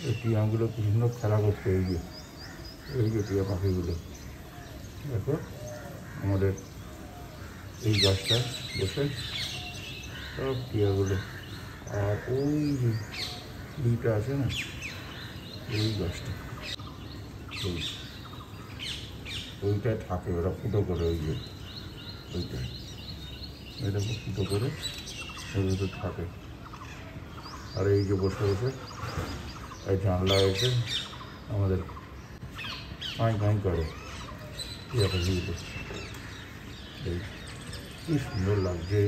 এই টিয়াগুলো কি সুন্দর খেলা করছে। এই যে টিয়া পাখিগুলো দেখো আমাদের এই গাছটা বসে সব টিয়াগুলো। আর ওই যে দুইটা আছে না, এই গাছটা ওইটায় থাকে ওরা ফুটো করে। ওই যে ওইটায় এটা ফুটো করে ওর ভিতরে থাকে। আর এই যে বসে বসে এই জানলা এসে আমাদের কাঁই কাঁই করে টিয়া পাখিগুলো। এই কি সুন্দর লাগছে।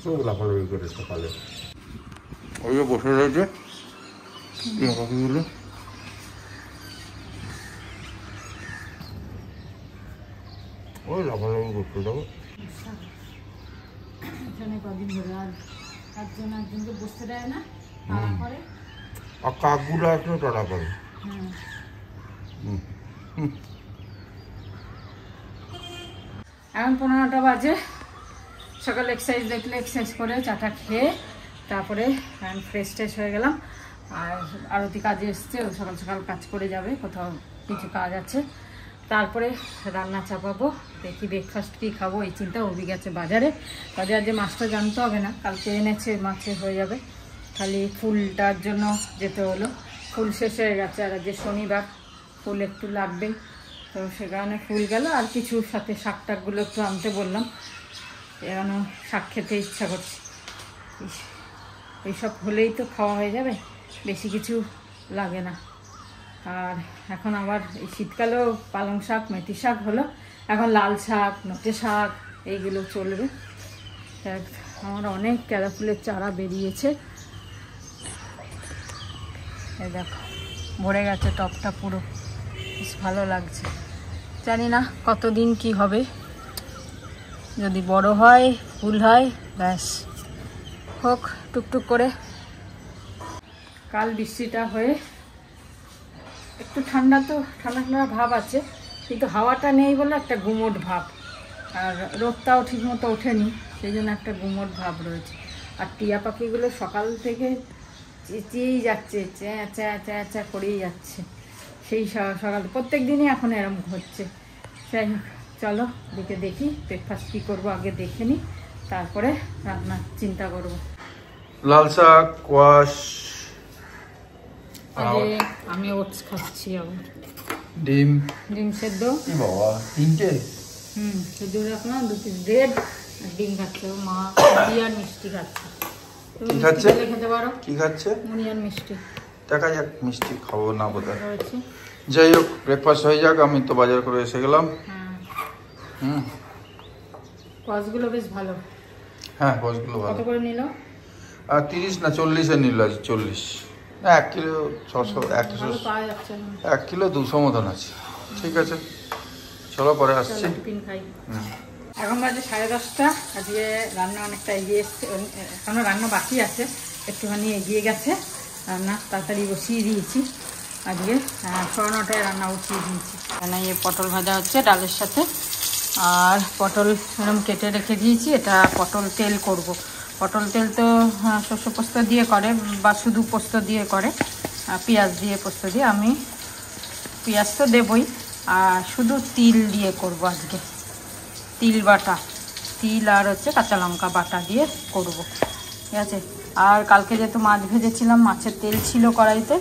খুব লাফালাফি করে সকালে ওই যে বসে রয়েছে টিয়া পাখিগুলো। ওই লাফালাফি করতে যাবো আর কাকগুলো আসলে টাটা করে। এখন 15টা বাজে। সকালে এক্সারসাইজ দেখলে এক্সারসাইজ করে চাটা খেয়ে তারপরে ফ্রেশ ট্রেশ হয়ে গেলাম। আর আরতি কাজে এসছে, ও সকাল সকাল কাজ করে যাবে, কোথাও কিছু কাজ আছে। তারপরে রান্না চাপাবো, দেখি ব্রেকফাস্ট কী খাবো এই চিন্তা। অভি গেছে বাজারে, বাজার যে মাছটা জানতে হবে না, কালকে এনেছে মাছে হয়ে যাবে। খালি ফুলটার জন্য যেতে হলো, ফুল শেষ হয়ে গেছে আর যে শনিবার ফুল একটু লাগবে, তো সে কারণে ফুল গেল। আর কিছু সাথে শাক টাকগুলো একটু আনতে বললাম, এখনও শাক খেতে ইচ্ছা করছে। এইসব হলেই তো খাওয়া হয়ে যাবে, বেশি কিছু লাগে না। আর এখন আবার এই শীতকালেও পালং শাক মেথি শাক হলো, এখন লাল শাক নোটে শাক এইগুলো চলবে। আমার অনেক গাঁদা ফুলের চারা বেরিয়েছে, এই দেখো ভরে গেছে টপটা পুরো, বেশ ভালো লাগছে। জানি না কতদিন কি হবে, যদি বড় হয় ফুল হয় ব্যাস হোক টুকটুক করে। কাল বৃষ্টিটা হয়ে একটু ঠান্ডা, তো ঠান্ডা ঠান্ডা ভাব আছে, কিন্তু হাওয়াটা নেই বলে একটা গুমোট ভাব। আর রোদটাও ঠিক মতো ওঠেনি, সেই জন্য একটা গুমোট ভাব রয়েছে। আর টিয়া পাখিগুলো সকাল থেকে চেঁচিয়েই যাচ্ছে, চ্যাঁ চ্যাঁ চ্যাঁ চ্যাঁ করেই যাচ্ছে সেই সকাল। প্রত্যেক দিনই এখন এরম হচ্ছে। যাই হোক চলো দিকে দেখি ব্রেকফাস্ট কী করবো আগে দেখে নিই, তারপরে রান্নার চিন্তা করবো। লাল শাক কোয়াশ, আমি ওটস খাচ্ছি, আবার ডিম সেদ্ধ। বাবা তিনটে সেদ্ধ রাখলাম, 2 পিস ব্রেড আর ডিম খাচ্ছে মা। মুড়ি আর মিষ্টি খাচ্ছে। কি খাচ্ছে? খেতে পারো। কি খাচ্ছে? মুড়ি আর মিষ্টি। দেখা যাক, মিষ্টি খাবো না বোধহয়। যাই হোক ব্রেকফাস্ট হয়ে যাক, আমি তো বাজার করে এসে গেলাম। কোয়াশগুলো বেশ ভালো। হ্যাঁ কোয়াশগুলো ভালো। কত করে নিল? আর 30 না 40 নিল আজ। 40 না 1 কিলো 600, 1 কিলো 200 মতন আছে। ঠিক আছে চলো পরে আসছি। এখন বাজে 10:30। আজকে রান্না অনেকটা এগিয়ে এসছে, এখনো রান্না বাকি আছে, একটুখানি এগিয়ে গেছে রান্না। তাড়াতাড়ি বসিয়ে দিয়েছি, আজকে 9:30টায় রান্না বসিয়ে দিয়েছি। এখানে এই পটল ভাজা হচ্ছে ডালের সাথে, আর পটল এরকম কেটে রেখে দিয়েছি। এটা পটল তেল করব। পটল তেল তো শস্য পোস্ত দিয়ে করে বা শুধু পোস্ত দিয়ে করে, পেঁয়াজ দিয়ে পোস্ত দিয়ে। আমি পেঁয়াজ তো দেবই, আর শুধু তিল দিয়ে করব আজকে। তিল বাটা, তিল আর হচ্ছে কাঁচা লঙ্কা বাটা দিয়ে করব, ঠিক আছে। আর কালকে যেহেতু মাছ ভেজেছিলাম, মাছের তেল ছিল কড়াইতে,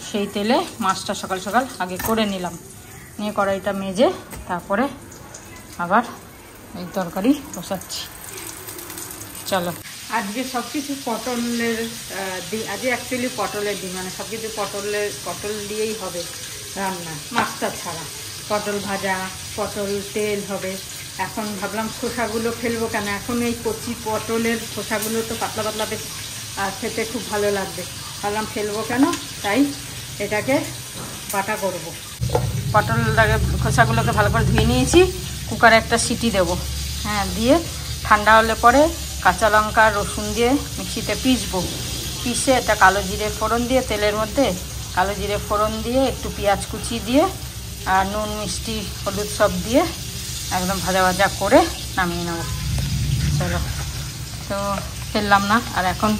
সেই তেলে মাছটা সকাল সকাল আগে করে নিলাম, নিয়ে কড়াইটা মেজে তারপরে আবার এই তরকারি বসাচ্ছি। চলো আজকে সব কিছু পটলের আজকে অ্যাকচুয়ালি পটলের দিন, মানে সব কিছু পটল দিয়েই হবে রান্না, মাছটা ছাড়া। পটল ভাজা, পটল তেল হবে। এখন ভাবলাম খোসাগুলো ফেলবো কেন, এখন এই কচি পটলের খোসাগুলো তো পাতলা পাতলা বেশ খেতে খুব ভালো লাগবে, ভাবলাম ফেলবো কেন, তাই এটাকে বাটা করব। পটলটাকে খোসাগুলোকে ভালো করে ধুয়ে নিয়েছি, কুকারে একটা সিটি দেবো। হ্যাঁ, দিয়ে ঠান্ডা হলে পরে কাঁচা লঙ্কা রসুন দিয়ে মিক্সিতে পিষবো। পিষে এটা কালো জিরে ফোড়ন দিয়ে, তেলের মধ্যে কালো জিরে ফোড়ন দিয়ে একটু পেঁয়াজ কুচি দিয়ে আর নুন মিষ্টি হলুদ সব দিয়ে একদম ভাজা ভাজা করে নামিয়ে নেব। চলো, তো ফেললাম না। আর এখন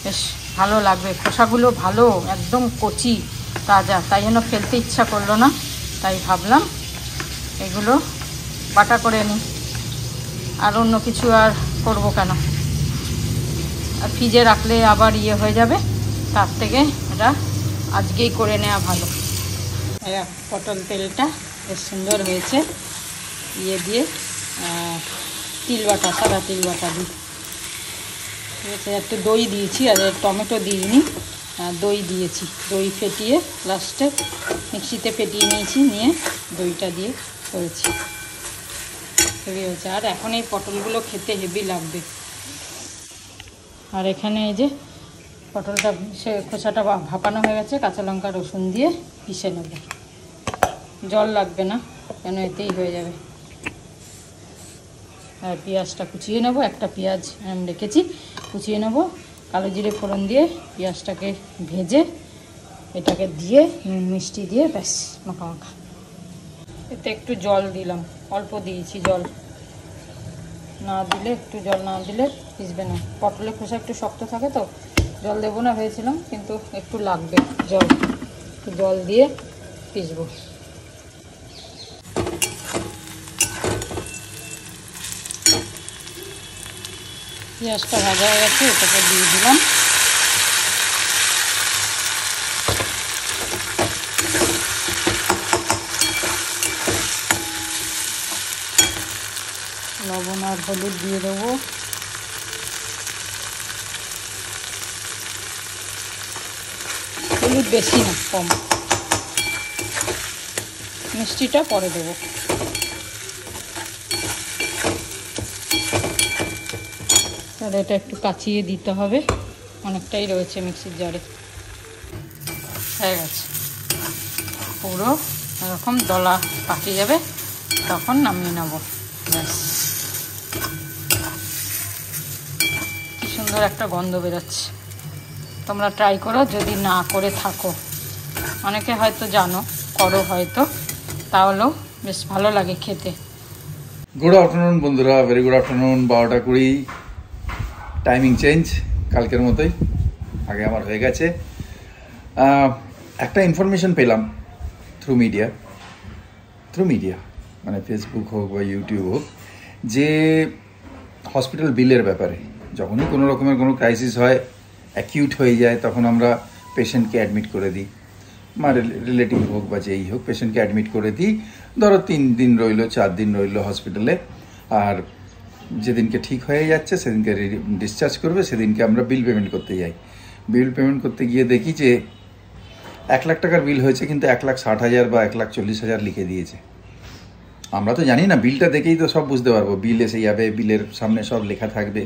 বেশ ভালো লাগবে, খোসাগুলো ভালো একদম কচি তাজা, তাই জন্য ফেলতে ইচ্ছা করলো না। তাই ভাবলাম এগুলো বাটা করে নিই, আর অন্য কিছু আর করবো কেন, আর ফ্রিজে রাখলে আবার ইয়ে হয়ে যাবে, তার থেকে এটা আজকেই করে নেওয়া ভালো। পটল তেলটা বেশ সুন্দর হয়েছে, ইয়ে দিয়ে তিল বাটা, সাদা তিল বাটা দিই, ঠিক আছে। একটু দই দিয়েছি, আর টমেটো দিইনি, দই দিয়েছি, দই ফেটিয়ে লাস্টে মিক্সিতে ফেটিয়ে নিয়েছি, নিয়ে দইটা দিয়ে করেছি, হেভি হয়েছে। আর এখন এই পটলগুলো খেতে হেভি লাগবে। আর এখানে এই যে পটলটা সে খোসাটা ভাপানো হয়ে গেছে, কাঁচা লঙ্কা রসুন দিয়ে পিষে নেব, জল লাগবে না কেন এতেই হয়ে যাবে। আর পেঁয়াজটা কুচিয়ে নেব, একটা পেঁয়াজ আমি রেখেছি, কুচিয়ে নেব, কালো জিরে ফোড়ন দিয়ে পেঁয়াজটাকে ভেজে এটাকে দিয়ে নুন মিষ্টি দিয়ে ব্যাস মাখা মাখা। এতে একটু জল দিলাম, অল্প দিয়েছি জল, না দিলে একটু জল না দিলে ভিজবে না। পটলের খোসা একটু শক্ত থাকে তো, জল দেবো না ভেবেছিলাম, কিন্তু একটু লাগবে জল, একটু জল দিয়ে পিসবো। পেঁয়াজটা ভাজা হয়ে গেছে, এটাকে দিয়ে দিলাম। লবণ আর হলুদ দিয়ে দেবো, হলুদ বেশি না, কম, মিষ্টিটা পরে দেবো। তাহলে এটা একটু কাচিয়ে দিতে হবে, অনেকটাই রয়েছে মিক্সির জারে। হয়ে গেছে, পুরো এরকম দলা পাকে যাবে, তখন নামিয়ে নেব, ব্যাস। কি সুন্দর একটা গন্ধ বেরোচ্ছে, তোমরা ট্রাই করো যদি না করে থাকো, অনেকে হয়তো জানো, করো হয়তো, তাহলেও বেশ ভালো লাগে খেতে। গুড আফটারনুন বন্ধুরা, ভেরি গুড আফটারনুন। 12টা 20, টাইমিং চেঞ্জ কালকের মতোই, আগে আমার হয়ে গেছে। একটা ইনফরমেশন পেলাম থ্রু মিডিয়া, মানে ফেসবুক হোক বা ইউটিউব হোক, যে হসপিটাল বিলের ব্যাপারে যখনই কোনো রকমের কোনো ক্রাইসিস হয়, অ্যাকিউট হয়ে যায়, তখন আমরা পেশেন্টকে অ্যাডমিট করে দিই, মানে রিলেটিভ হোক বা যেই হোক, পেশেন্টকে অ্যাডমিট করে দিই। ধরো 3 দিন রইল, 4 দিন রইল হসপিটালে, আর যেদিনকে ঠিক হয়ে যাচ্ছে সেদিনকে ডিসচার্জ করবে, সেদিনকে আমরা বিল পেমেন্ট করতে যাই। বিল পেমেন্ট করতে গিয়ে দেখি যে 1 লাখ টাকার বিল হয়েছে, কিন্তু 1,60,000 বা 1,40,000 লিখে দিয়েছে। আমরা তো জানি না, বিলটা দেখেই তো সব বুঝতে পারবো, বিল এসে যাবে, বিলের সামনে সব লেখা থাকবে,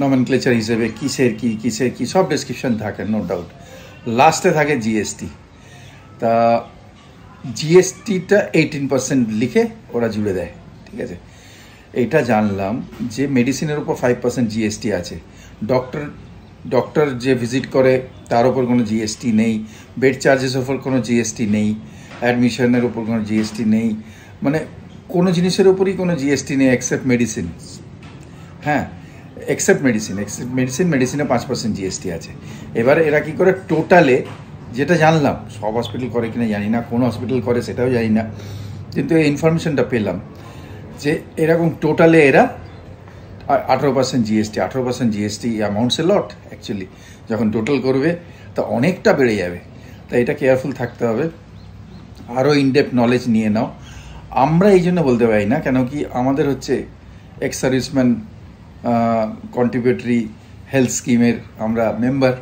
নমেনক্লেচার হিসেবে কিসের কি সব ডেসক্রিপশন থাকে, নো ডাউট। লাস্টে থাকে জিএসটি, তা জিএসটিটা 18% লিখে ওরা জুড়ে দেয়, ঠিক আছে। এইটা জানলাম যে মেডিসিনের উপর 5% জিএসটি আছে, ডক্টর যে ভিজিট করে তার উপর কোনো জিএসটি নেই, বেড চার্জেসের উপর কোনো জিএসটি নেই, অ্যাডমিশনের উপর কোনো জিএসটি নেই, মানে কোনো জিনিসের উপরই কোনো জিএসটি নেই এক্সেপ্ট মেডিসিন। হ্যাঁ, এক্সেপ্ট মেডিসিনে 5% জিএসটি আছে। এবার এরা কী করে টোটালে, যেটা জানলাম, সব হসপিটাল করে কিনা জানি না, কোন হসপিটাল করে সেটাও জানি না, কিন্তু এই ইনফরমেশনটা পেলাম যে এরকম টোটালে এরা 18% জিএসটি। 18% জিএসটি অ্যামাউন্টস এ লট অ্যাকচুয়ালি, যখন টোটাল করবে তা অনেকটা বেড়ে যাবে। তাই এটা কেয়ারফুল থাকতে হবে, আরও ইনডেপথ নলেজ নিয়ে নাও। আমরা এই জন্য বলতে পারি না, কেন কি আমাদের হচ্ছে এক্স সার্ভিসম্যান কন্ট্রিবিউটরি হেলথ স্কিমের আমরা মেম্বার,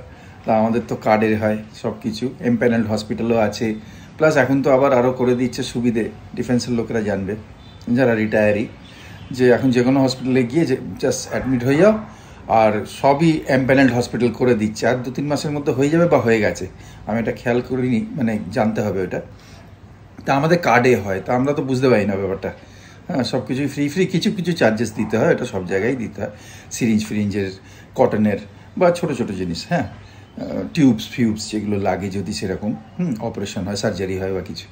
তা আমাদের তো কার্ডের হয় সব কিছু, এমপ্যানেলড হসপিটালও আছে, প্লাস এখন তো আবার আরও করে দিচ্ছে সুবিধে, ডিফেন্সের লোকেরা জানবে যারা রিটায়ারি, যে এখন যে কোনো হসপিটালে গিয়ে যে জাস্ট অ্যাডমিট হয়ে যাও, আর সবই এমপ্যানেলড হসপিটাল করে দিচ্ছে, আর 2-3 মাসের মধ্যে হয়ে যাবে বা হয়ে গেছে, আমি এটা খেয়াল করিনি, মানে জানতে হবে ওটা। তা আমাদের কার্ডে হয়, তা আমরা তো বুঝতে পারি না ব্যাপারটা। হ্যাঁ, সব কিছুই ফ্রি, কিছু চার্জেস দিতে হয়, এটা সব জায়গায় দিতে হয়, সিরিঞ্জের, কটনের বা ছোট জিনিস, হ্যাঁ, টিউবস যেগুলো লাগে যদি সেরকম অপারেশন হয়, সার্জারি হয় বা কিছু,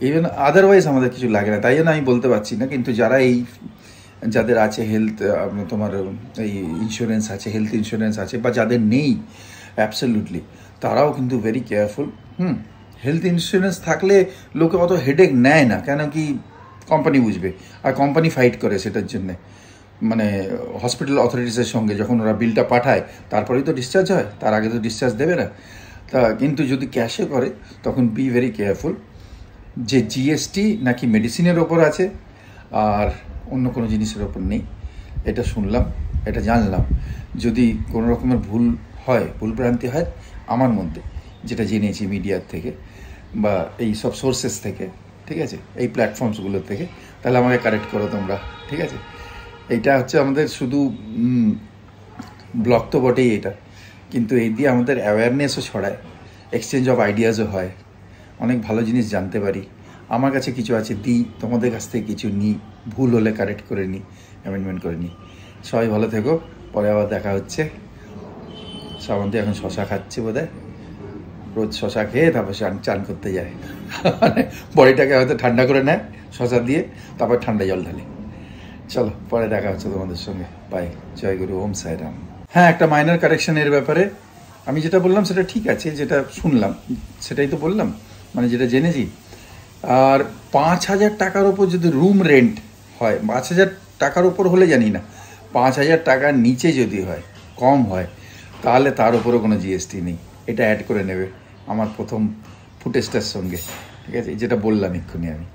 ইভেন আদারওয়াইজ আমাদের কিছু লাগে না, তাই জন্য আমি বলতে পারছি না। কিন্তু যারা এই যাদের আছে হেলথ তোমার এই ইন্স্যুরেন্স আছে, হেলথ ইন্স্যুরেন্স আছে, বা যাদের নেই অ্যাবসলিউটলি, তারাও কিন্তু ভেরি কেয়ারফুল। হেলথ ইন্স্যুরেন্স থাকলে লোকে অত হেডেক নেয় না, কেন কি কোম্পানি বুঝবে, আর কোম্পানি ফাইট করে সেটার জন্যে। মানে হসপিটাল অথরিটিসের সঙ্গে যখন ওরা বিলটা পাঠায় তারপরেই তো ডিসচার্জ হয়, তার আগে তো ডিসচার্জ দেবে না। তা কিন্তু যদি ক্যাশে করে তখন বি ভেরি কেয়ারফুল, যে জিএসটি নাকি মেডিসিনের ওপর আছে আর অন্য কোনো জিনিসের ওপর নেই, এটা শুনলাম, এটা জানলাম। যদি কোনো রকমের ভুল হয়, ভুলভ্রান্তি হয় আমার মধ্যে, যেটা জেনেছি মিডিয়ার থেকে বা এই সব সোর্সেস থেকে, ঠিক আছে, এই প্ল্যাটফর্মসগুলোর থেকে, তাহলে আমাকে কারেক্ট করো তোমরা, ঠিক আছে। এইটা হচ্ছে আমাদের শুধু ব্লগ তো বটেই এটা, কিন্তু এই দিয়ে আমাদের অ্যাওয়ারনেসও ছড়ায়, এক্সচেঞ্জ অফ আইডিয়াসও হয়, অনেক ভালো জিনিস জানতে পারি। আমার কাছে কিছু আছে দিই, তোমাদের কাছ থেকে কিছু নিই, ভুল হলে কারেক্ট করে নিই, অ্যামেন্ডমেন্ট করে নিই। সবাই ভালো থেকো, পরে আবার দেখা হচ্ছে। শ্রাবন্তী এখন শশা খাচ্ছে বোধহয়, রোজ শশা খেয়ে তারপর চান করতে যায়, মানে বডিটাকে হয়তো ঠান্ডা করে নেয় শশা দিয়ে, তারপর ঠান্ডা জল ঢালে। চলো পরে দেখা হচ্ছে তোমাদের সঙ্গে, বাই, জয় গুরু, ওম সাই রাম। হ্যাঁ, একটা মাইনর কারেকশনের ব্যাপারে আমি যেটা বললাম সেটা ঠিক আছে, যেটা শুনলাম সেটাই তো বললাম, মানে যেটা জেনেছি। আর 5,000 টাকার ওপর যদি রুম রেন্ট হয়, 5,000 টাকার ওপর হলে জানি না, 5,000 টাকার নিচে যদি হয়, কম হয়, তাহলে তার উপরও কোনো জিএসটি নেই। এটা অ্যাড করে নেবে আমার প্রথম ফুটেজটার সঙ্গে, ঠিক আছে, যেটা বললাম এক্ষুনি আমি।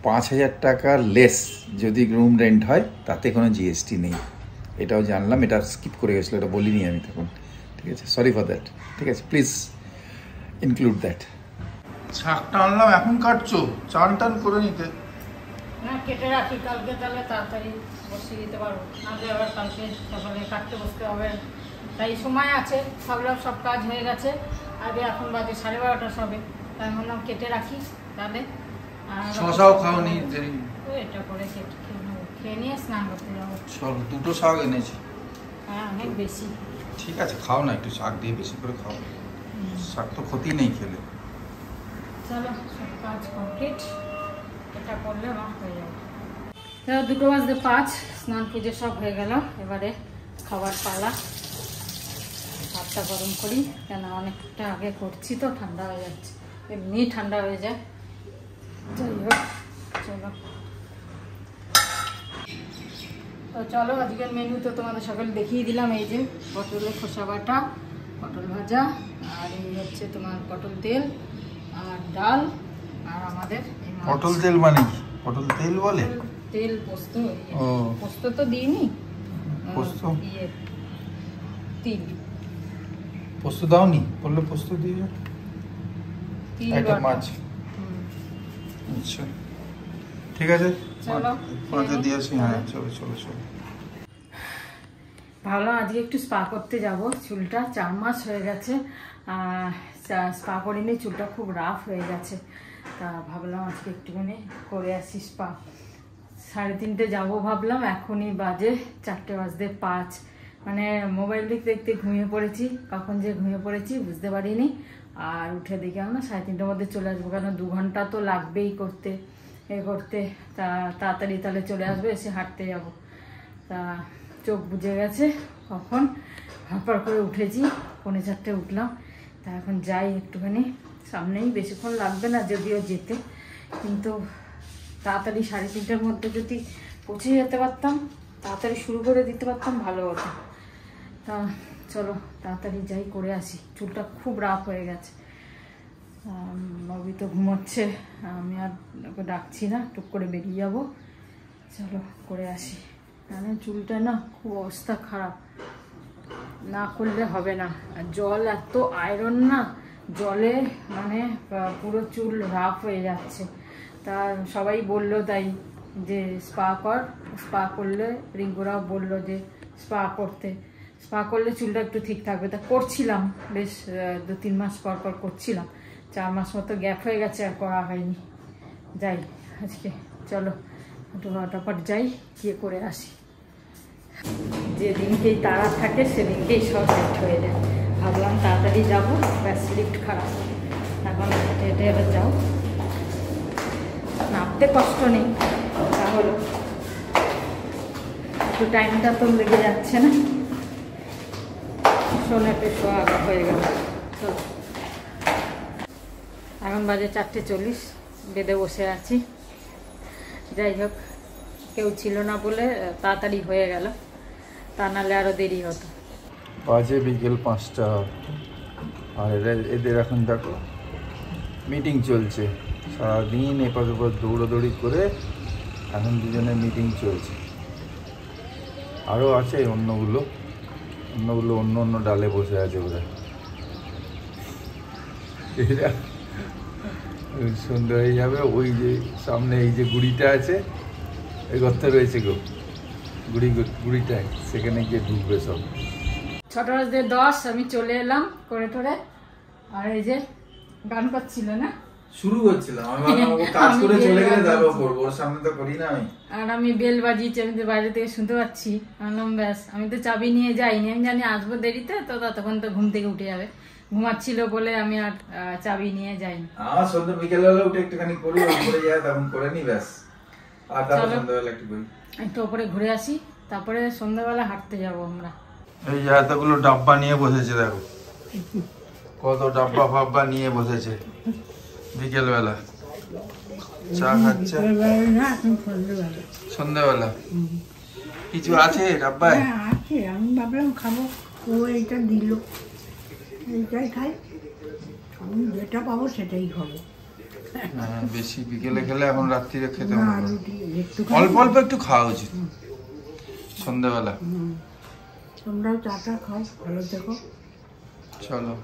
5,000 টাকার লেস যদি রুম রেন্ট হয় তাতে কোনো জিএসটি নেই, এটাও জানলাম। এটা স্কিপ করে গেছিলো, এটা বলিনি আমি তখন, ঠিক আছে, সরি ফর দ্যাট, ঠিক আছে, প্লিজ ইনক্লুড দ্যাট। শাকটা আনলাম, এখন কাটছো, চান টান করে নিতে না, কেটে রাখি, কালকে তাহলে তাড়াতাড়ি বসিয়ে দিতে পারবো, নাহলে আবার কালকে সকালে কাটতে বসতে হবে, তাই সময় আছে। ভাবলাম সব কাজ হয়ে গেছে, আগে এখন বাজে 12:30 সবে, তাই ভাবলাম কেটে রাখি, তাহলে শশাও খাওনি, এটা করে খেয়ে নিয়ে স্নান করতে যাবো। চলো, 2টো শাক এনেছি। হ্যাঁ, অনেক বেশি। ঠিক আছে, খাও না, একটু শাক দিয়ে বেশি করে খাও, শাক তো ক্ষতি নেই খেলে। চলো, সব কাজ কমপ্লিট, এটা করলে আমার হয়ে যাবে। 2:05, স্নান পুজো সব হয়ে গেল, এবারে খাবার পালা। ভাতটা গরম করি, কেন অনেকটা আগে করছি তো ঠান্ডা হয়ে যাচ্ছে, এমনি ঠান্ডা হয়ে যায়। যাই হোক, চলো তো চলো, আজকের মেনু তো তোমাদের সকালে দেখিয়ে দিলাম। এই যে পটলের খোসা বাটা, পটল ভাজা, আর এই হচ্ছে তোমার পটল তেল আর ডাল, আর আমাদের পটল তেল মানে কি? পটল তেল বলে? তেল পোস্ত, পোস্ত তো দিইনি, পোস্ত তিল পোস্ত দাওনি, বললে পোস্ত দিয়ে একটা মাছ। আচ্ছা ঠিক আছে, চলো মাঝে দিয়ে আসি। হ্যাঁ চলো চলো চলো। ভাবলাম আজকে একটু স্পা করতে যাব, চুলটা 4 মাস হয়ে গেছে, স্পা করিনি, চুলটা খুব রাফ হয়ে গেছে, তা ভাবলাম আজকে একটুখানি করে আসি স্পা। 3:30 যাবো ভাবলাম, এখনই বাজে 4:05, মানে মোবাইল দেখতে দেখতে ঘুমিয়ে পড়েছি, কখন যে ঘুমিয়ে পড়েছি বুঝতে পারিনি। আর উঠে দেখে আমরা 3:30টার মধ্যে চলে আসবো, কারণ 2 ঘন্টা তো লাগবেই করতে, তা তাড়াতাড়ি তাহলে চলে আসবো, এসে হাঁটতে যাব। তা চোখ বুজে গেছে, কখন হাঁপার করে উঠেছি, 4:45 উঠলাম। তা এখন যাই একটুখানি, সামনেই, বেশিক্ষণ লাগবে না যদিও যেতে, কিন্তু তাড়াতাড়ি 3:30টার মধ্যে যদি পৌঁছে যেতে পারতাম, তাড়াতাড়ি শুরু করে দিতে পারতাম, ভালো হতো। তা চলো তাড়াতাড়ি যাই, করে আসি, চুলটা খুব রাফ হয়ে গেছে। নবী তো ঘুমোচ্ছে, আমি আর ওকে ডাকছি না, টুক করে বেরিয়ে যাবো। চলো করে আসি, মানে চুলটা না খুব অবস্থা খারাপ, না করলে হবে না। আর জল এত আয়রন না, জলে মানে পুরো চুল রাফ হয়ে যাচ্ছে। তা সবাই বললো তাই যে স্পা কর, স্পা করলে, রিঙ্কুরাও বললো যে স্পা করতে, স্পা করলে চুলটা একটু ঠিক থাকবে। তা করছিলাম বেশ 2-3 মাস পর পর করছিলাম, 4 মাস মতো গ্যাপ হয়ে গেছে, আর করা হয়নি। যাই আজকে, চলো ফটাফট যাই, গিয়ে করে আসি। যেদিনকেই তাড়া থাকে সেদিনকেই সব সেট হয়ে যায়। ভাবলাম তাড়াতাড়ি যাবো, ব্যাস লিফট খারাপ, এখন হেঁটে হেঁটে এবার যাও, নামতে কষ্ট নেই, তা হলো একটু টাইমটা তো লেগে যাচ্ছে না, শোনাতে শোয়া হয়ে গেল। তো এখন বাজে 4:40, বেডে বসে আছি। যাই হোক, কেউ ছিল না বলে তাড়াতাড়ি হয়ে গেল, তা নাহলে আরও দেরি হতো। বাজে বিকেল 5টা, আর এদের এখন দেখো মিটিং চলছে। সারাদিন এপাশ ওপাশ দৌড়াদৌড়ি করে এখন দুজনের মিটিং চলছে। আরও আছে অন্যগুলো অন্য অন্য ডালে বসে আছে ওরা। এরা সন্ধ্যা হয়ে যাবে, ওই যে সামনে এই যে গুড়িটা আছে, এই গর্তে রয়েছে গো গুড়িটায়, সেখানে গিয়ে ঢুকবে সব। 10:10 আমি চলে এলাম করে টোরে, আর এই যে গান করছিল না, শুরু করছিলাম আমি, ভাবলাম ও কাজ করে চলে গেলে তারপর করবো, ওর সামনে তো করি না আমি। আর আমি বেল বাজিয়েছি, আমি তো বাইরে থেকে শুনতে পাচ্ছি। বললাম ব্যাস, আমি তো চাবি নিয়ে যাইনি, আমি জানি আসবো দেরিতে, তো ততক্ষণ তো ঘুম থেকে উঠে যাবে। ঘুমাচ্ছিল বলে আমি আর চাবি নিয়ে যাইনি। আমার সন্ধ্যা বিকেলবেলা উঠে একটুখানি করি, উপরে যায় তখন করে নি ব্যাস, আর তারপর সন্ধ্যাবেলা একটু করি। একটু ওপরে ঘুরে আসি, তারপরে সন্ধ্যাবেলা হাঁটতে যাবো আমরা। এই যে এতগুলো ডাব্বা নিয়ে বসেছে, দেখো কত ডাব্বা ফাব্বা নিয়ে বসেছে। বিকেলবেলা চা খাচ্ছে, সন্ধ্যাবেলা কিছু আছে ডাব্বায়? আছে, আমি ভাবলাম খাবো, ও এইটা দিল, এইটাই খাই, আমি যেটা পাবো সেটাই খাবো। বেশি বিকেলে খেলে এখন রাত্রিরে খেতে না, হবে, রুটি একটু অল্প অল্প একটু খাওয়া উচিত সন্ধ্যাবেলা। তোমরাও চাটা খাও, ভালো থেকো। চলো,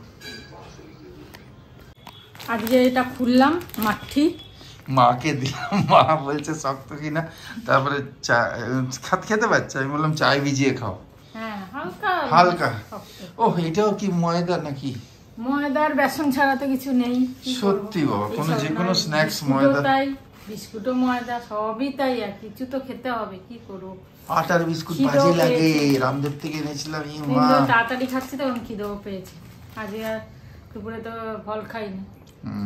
আজকে এটা খুললাম মাঠি, মাকে দিলাম, মা বলছে শক্ত কিনা, তারপরে চা খেতে পারছে, আমি বললাম চায় ভিজিয়ে খাও। হ্যাঁ হালকা হালকা। শক্ত। ও এটাও কি ময়দা নাকি? ময়দার বেসন ছাড়া তো কিছু নেই। কি করবো? সত্যি বাবা, কোনো যে কোনো স্ন্যাক্স বিস্কুটও ময়দা, তাই, বিস্কুটও ময়দা, সবই তাই, আর কিছু তো খেতে হবে, কি করবো। আটার বিস্কুট খিদেও বাজে লাগে, পেয়েছে। রামদেব থেকে এনেছিলাম। ই মা, কিন্তু তাড়াতাড়ি খাচ্ছি তখন খিদেও পেয়েছে। আজকে আর দুপুরে তো ফল খাইনি,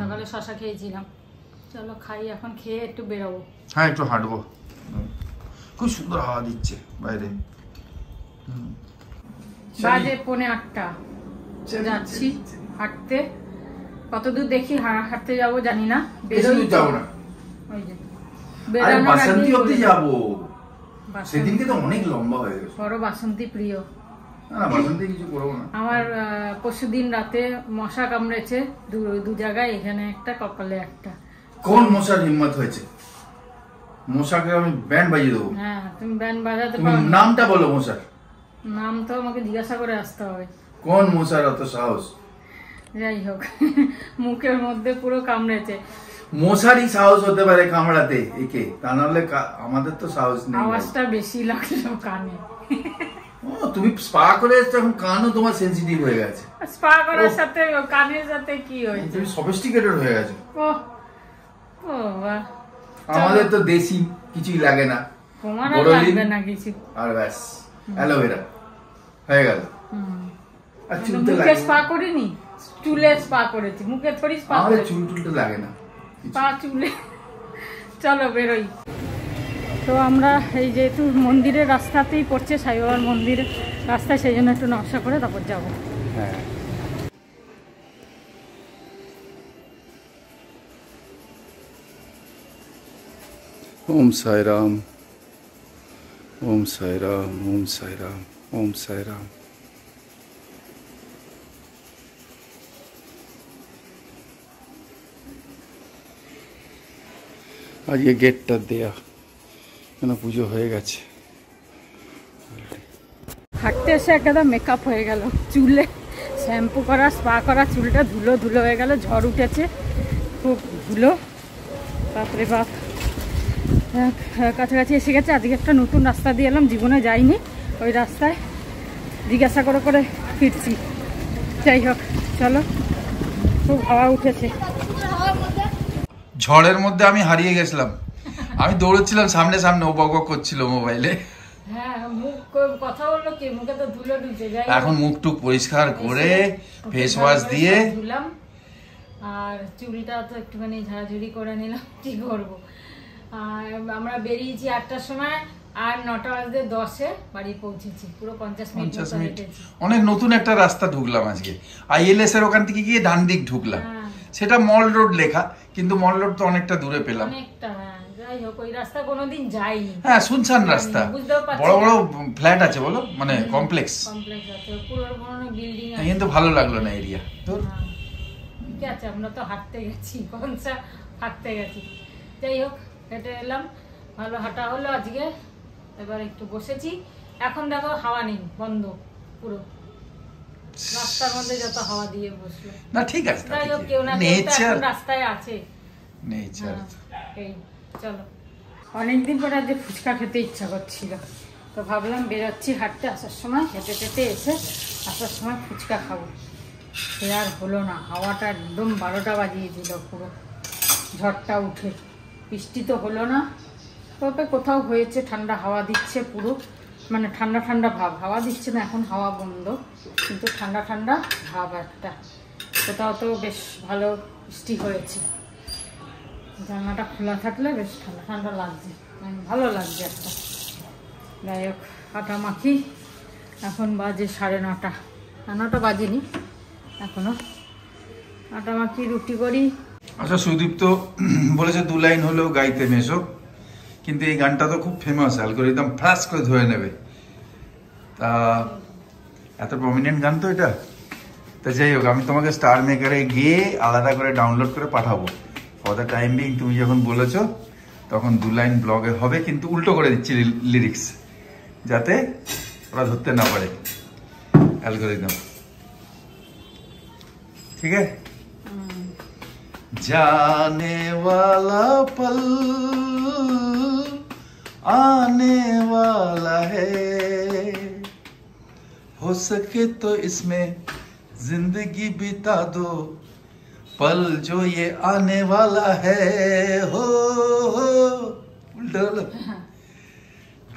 সকালে শশা খেয়েছিলাম। চলো খাই, এখন খেয়ে একটু বেরোবো। হ্যাঁ একটু হাঁটবো, খুব সুন্দর হাওয়া দিচ্ছে বাইরে। বাজে 7:45, যাচ্ছি হাঁটতে। কতদূর দেখি হাঁটতে যাবো জানি না, বেরোই যাবো না, ওই যে আরে বেরোনোর বাসন্তী আগেই অব্দি বলে যাবো। বাসন্তী। সেদিনকে তো অনেক লম্বা হয়ে গেছে। বড় বাসন্তী প্রিয় না না, বাসন্তী কিছু করবো না। আমার। পরশুদিন রাতে মশা কামড়েছে দু জায়গায়, এখানে একটা, কপালে একটা। কোন মশার হিম্মত হয়েছে? মশাকে আমি ব্যান্ড বাজিয়ে দেবো। হ্যাঁ, তুমি ব্যান্ড বাজাতে তুমি পারো? নামটা বলো মশার। নাম তো আমাকে জিজ্ঞাসা করে আসতে হবে। কোন মশার অত সাহস? যাই হোক, মুখের মধ্যে পুরো কামড়েছে। মশারই সাহস হতে পারে কামড়াতে একে, তা নাহলে আমাদের তো সাহস নেই। আওয়াজটা বেশি লাগলো কানে। ও তুমি স্পা করে এসছো, এখন কানও তোমার সেনসিটিভ হয়ে গেছে। স্পা করার সাথে কানের সাথে কি হয়েছে? তুমি সফিস্টিকেটেড হয়ে গেছে। ও ও বাহ, আমাদের তো দেশি কিছুই লাগে না, তোমার আর বড়লিন লাগবে না কিছু। আর ব্যাস অ্যালোভেরা হয়ে গেল। আর চুল তো মুখে লাগে স্পা করিনি, চুলে স্পা করেছি, মুখে থোড়ি স্পা আমাদের করেছি। চুল টুলটা লাগে না। পা চুলে। চলো বেরোই। তো আমরা এই যেহেতু মন্দিরের রাস্তাতেই পড়ছে, সাই বাবার মন্দিরের রাস্তায়, সেই জন্য একটু নকশা করে তারপর যাবো। হ্যাঁ, ওম সাই রাম, ওম সাই রাম, ওম সাই রাম, ওম সাই রাম। আজকে গেটটা দেয়া, কেন পুজো হয়ে গেছে। হাঁটতে এসে একদম মেকআপ হয়ে গেল, চুলে শ্যাম্পু করা, স্পা করা, চুলটা ধুলো ধুলো হয়ে গেল, ঝড় উঠেছে খুব ধুলো। তারপরে বাপ কাছাকাছি এসে গেছে। আজকে একটা নতুন রাস্তা দিয়ে এলাম, জীবনে যাইনি ওই রাস্তায়, জিজ্ঞাসা করে করে ফিরছি। যাই হোক চলো, খুব হাওয়া উঠেছে। ঝড়ের মধ্যে আমি হারিয়ে গেছিলাম, আমি দৌড়চ্ছিলাম সামনে সামনে, ও বক বক করছিল মোবাইলে। হ্যাঁ, মুখ কথা বললো কি, মুখে তো ধুলো ঢুকছে। যাই এখন মুখ টুক পরিষ্কার করে ফেস ওয়াশ দিয়ে ধুলাম, আর চুলটা তো একটুখানি ঝাড়াঝুড়ি করে নিলাম। কি করবো, আর আমরা বেরিয়েছি 8টার সময়, আর 9টা বাজে 10-এ বাড়ি পৌঁছেছি, পুরো 50 মিনিট 50 মতো মিনিট হেঁটেছি। অনেক নতুন একটা রাস্তা ঢুকলাম আজকে, আইএলএস এর ওখান থেকে গিয়ে ডান দিক ঢুকলাম, হ্যাঁ। সেটা মল রোড লেখা, কিন্তু মল রোড তো অনেকটা দূরে পেলাম। অনেকটা, হ্যাঁ। যাই হোক, ওই রাস্তা কোনোদিন যাইনি। হ্যাঁ, শুনশান রাস্তা, বুঝতেও পারছি বড় বড় না। ফ্ল্যাট আছে বলো, মানে কমপ্লেক্স, কমপ্লেক্স আছে, পুরো পুরোনো বিল্ডিং আছে। কিন্তু ভালো লাগলো না এরিয়া। তোর হ্যাঁ। ঠিক আছে, আমরা তো হাঁটতে গেছি, কোনসা হাঁটতে গেছি। যাই হোক, হেঁটে এলাম, ভালো হাঁটা হলো আজকে। এবার একটু বসেছি, এখন দেখো হাওয়া নেই, বন্ধ পুরো, রাস্তার মধ্যে যত হাওয়া দিয়ে বসলো। না ঠিক আছে, যাই হোক, কেউ না কেউ তো নেচার, এখন রাস্তায় আছে। নেচার। এই চলো, অনেকদিন পরে আজকে ফুচকা খেতে ইচ্ছা করছিল, তো ভাবলাম বেরোচ্ছি হাঁটতে, আসার সময় হেঁটে হেঁটে এসে আসার সময় ফুচকা খাবো। সে আর হলো না, হাওয়াটা একদম 12টা বাজিয়ে দিল পুরো, ঝড়টা উঠে। বৃষ্টি তো হলো না, তবে কোথাও হয়েছে, ঠান্ডা হাওয়া দিচ্ছে পুরো, মানে ঠান্ডা ঠান্ডা ভাব, হাওয়া দিচ্ছে না এখন, হাওয়া বন্ধ, কিন্তু ঠান্ডা ঠান্ডা ভাব একটা। কোথাও তো বেশ ভালো বৃষ্টি হয়েছে, জানলাটা খোলা থাকলে বেশ ঠান্ডা ঠান্ডা লাগছে, ভালো লাগছে একটা। যাই হোক, আটা মাখি, এখন বাজে 9:30, 9টা বাজেনি এখনো। আটা মাখি, রুটি করি। আচ্ছা, সুদীপ তো বলেছে 2 লাইন হলেও গাইতে মেশো, কিন্তু এই গানটা তো খুব ফেমাস, অ্যালগরিদম ফ্লাশ করে ধরে নেবে, তা এত প্রমিনেন্ট গান তো এটা। তা যাই হোক, আমি তোমাকে স্টার মেকারে গিয়ে আলাদা করে ডাউনলোড করে পাঠাবো। ফর দ্য টাইম বিং তুমি যখন বলেছো তখন 2 লাইন ব্লগে হবে, কিন্তু উল্টো করে দিচ্ছি লিরিক্স, যাতে ওরা ধরতে না পারে অ্যালগরিদম। ঠিক আছে? जाने वाला पल आने वाला है, हो सके तो इसमें जिंदगी बिता दो, पल जो ये आने वाला है, हो उल्टा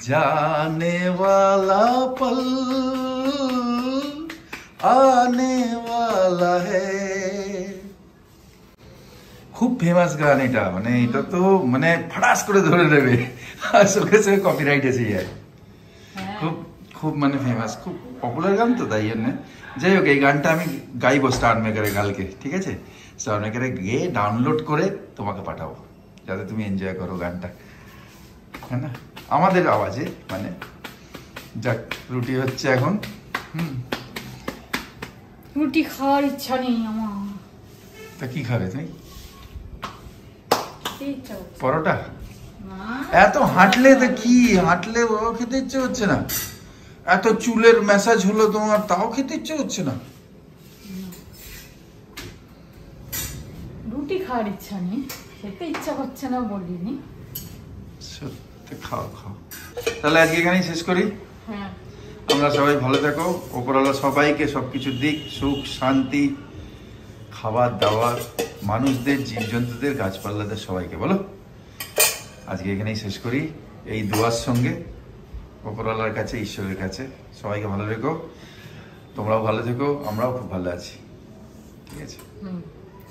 जाने वाला पल आने वाला है। খুব ফেমাস গান এটা, মানে এটা তো মানে ফাটাস করে ধরে নেবে, আর সঙ্গে সঙ্গে কপিরাইট এসে যায়। খুব খুব মানে ফেমাস, খুব পপুলার গান তো, তাই জন্য। যাই হোক, এই গানটা আমি গাইবো স্টার মেকারে কালকে, ঠিক আছে? স্টার মেকারে গিয়ে ডাউনলোড করে তোমাকে পাঠাবো, যাতে তুমি এনজয় করো গানটা, হ্যাঁ না, আমাদের আওয়াজে। মানে যাক, রুটি হচ্ছে এখন। রুটি খাওয়ার ইচ্ছা নেই আমার। তা কি খাবে তুমি? ইচ্ছা হচ্ছে পরোটা? না, এত হাঁটলে তো কি, হাঁটলে ও খেতে ইচ্ছে হচ্ছে না, এত চুলের ম্যাসাজ হলো তোমার, তাও খেতে ইচ্ছে হচ্ছে না। রুটি খাওয়ার ইচ্ছা নেই, খেতে ইচ্ছা হচ্ছে না বলিনি। সত্যি, খাও খাও। তাহলে আজকে এখানেই শেষ করি। হ্যাঁ, আমরা সবাই ভালো থাকো, ওপরওয়ালা সবাইকে সবকিছু দিক, সুখ শান্তি, খাবার দাবার, মানুষদের, জীবজন্তুদের, গাছপালাদের, সবাইকে বলো। আজকে এখানেই শেষ করি এই দোয়ার সঙ্গে, ওপরওয়ালার কাছে, ঈশ্বরের কাছে। সবাইকে ভালো রেখো, তোমরাও ভালো থেকো, আমরাও খুব ভালো আছি, ঠিক আছে?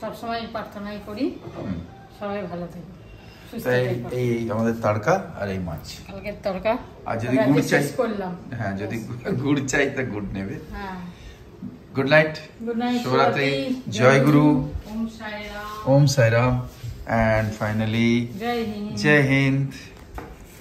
সবসময় প্রার্থনাই করি সবাই ভালো থেকো, সুস্থ তাই থেকো। এই আমাদের তড়কা আর এই মাছ, কালকের তরকা। আর যদি আজকে গুড় চাই, শেষ করলাম। হ্যাঁ, যদি গুড় চাই তা গুড় নেবে। হ্যাঁ, গুড নাইট, গুড নাইট, শুভরাত্রি, জয় গুরু, ওম সাই রাম, ওম সাই Ram, and finally Joy Hind. Jai Hind.